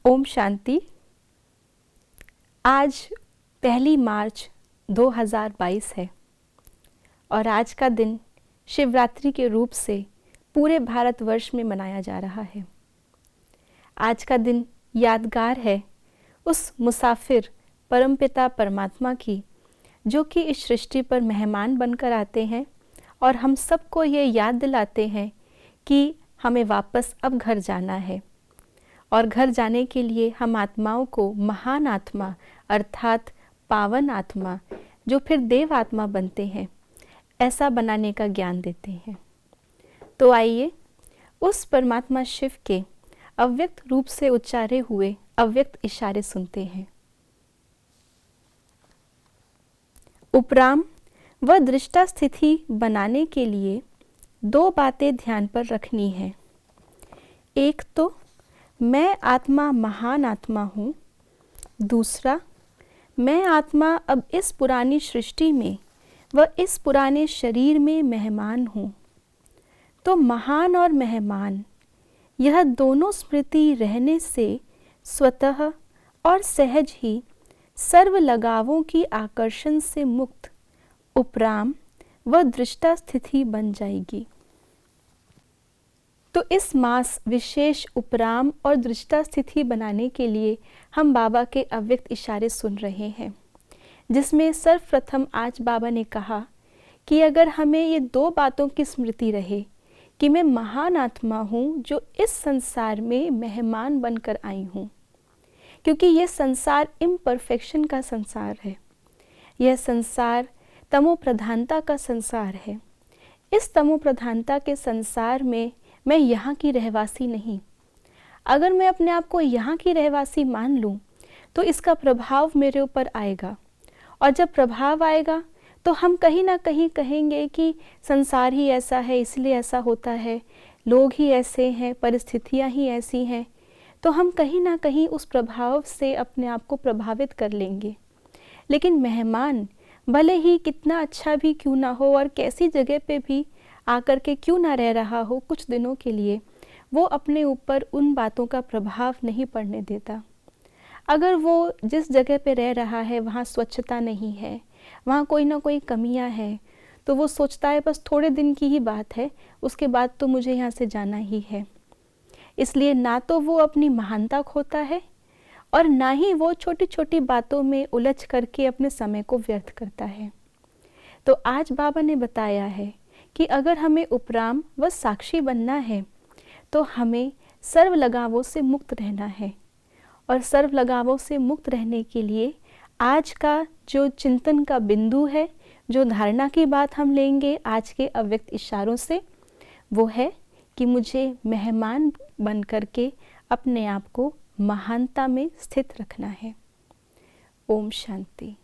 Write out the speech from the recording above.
ओम शांति। आज 1 मार्च 2022 है और आज का दिन शिवरात्रि के रूप से पूरे भारतवर्ष में मनाया जा रहा है। आज का दिन यादगार है उस मुसाफिर परमपिता परमात्मा की, जो कि इस सृष्टि पर मेहमान बनकर आते हैं और हम सबको ये याद दिलाते हैं कि हमें वापस अब घर जाना है। और घर जाने के लिए हम आत्माओं को महान आत्मा अर्थात पावन आत्मा, जो फिर देव आत्मा बनते हैं, ऐसा बनाने का ज्ञान देते हैं। तो आइए उस परमात्मा शिव के अव्यक्त रूप से उच्चारे हुए अव्यक्त इशारे सुनते हैं। उपराम व दृष्टा स्थिति बनाने के लिए 2 बातें ध्यान पर रखनी है। एक तो मैं आत्मा महान आत्मा हूँ, दूसरा मैं आत्मा अब इस पुरानी सृष्टि में व इस पुराने शरीर में मेहमान हूँ। तो महान और मेहमान, यह दोनों स्मृति रहने से स्वतः और सहज ही सर्व लगावों की आकर्षण से मुक्त उपराम व दृष्टा स्थिति बन जाएगी। तो इस मास विशेष उपराम और दृष्टा स्थिति बनाने के लिए हम बाबा के अव्यक्त इशारे सुन रहे हैं, जिसमें सर्वप्रथम आज बाबा ने कहा कि अगर हमें ये 2 बातों की स्मृति रहे कि मैं महान आत्मा हूँ जो इस संसार में मेहमान बनकर आई हूँ, क्योंकि ये संसार इम्परफेक्शन का संसार है, यह संसार तमो प्रधानता का संसार है। इस तमो प्रधानता के संसार में मैं यहाँ की रहवासी नहीं। अगर मैं अपने आप को यहाँ की रहवासी मान लूँ तो इसका प्रभाव मेरे ऊपर आएगा, और जब प्रभाव आएगा तो हम कहीं ना कहीं कहेंगे कि संसार ही ऐसा है, इसलिए ऐसा होता है, लोग ही ऐसे हैं, परिस्थितियाँ ही ऐसी हैं। तो हम कहीं ना कहीं उस प्रभाव से अपने आप को प्रभावित कर लेंगे। लेकिन मेहमान भले ही कितना अच्छा भी क्यों ना हो और कैसी जगह पे भी आकर के क्यों ना रह रहा हो कुछ दिनों के लिए, वो अपने ऊपर उन बातों का प्रभाव नहीं पड़ने देता। अगर वो जिस जगह पे रह रहा है वहाँ स्वच्छता नहीं है, वहाँ कोई ना कोई कमियाँ हैं, तो वो सोचता है बस थोड़े दिन की ही बात है, उसके बाद तो मुझे यहाँ से जाना ही है। इसलिए ना तो वो अपनी महानता खोता है और ना ही वो छोटी छोटी बातों में उलझ करके अपने समय को व्यर्थ करता है। तो आज बाबा ने बताया है कि अगर हमें उपराम व साक्षी बनना है तो हमें सर्व लगावों से मुक्त रहना है। और सर्व लगावों से मुक्त रहने के लिए आज का जो चिंतन का बिंदु है, जो धारणा की बात हम लेंगे आज के अव्यक्त इशारों से, वो है कि मुझे मेहमान बन करके अपने आप को महानता में स्थित रखना है। ओम शांति।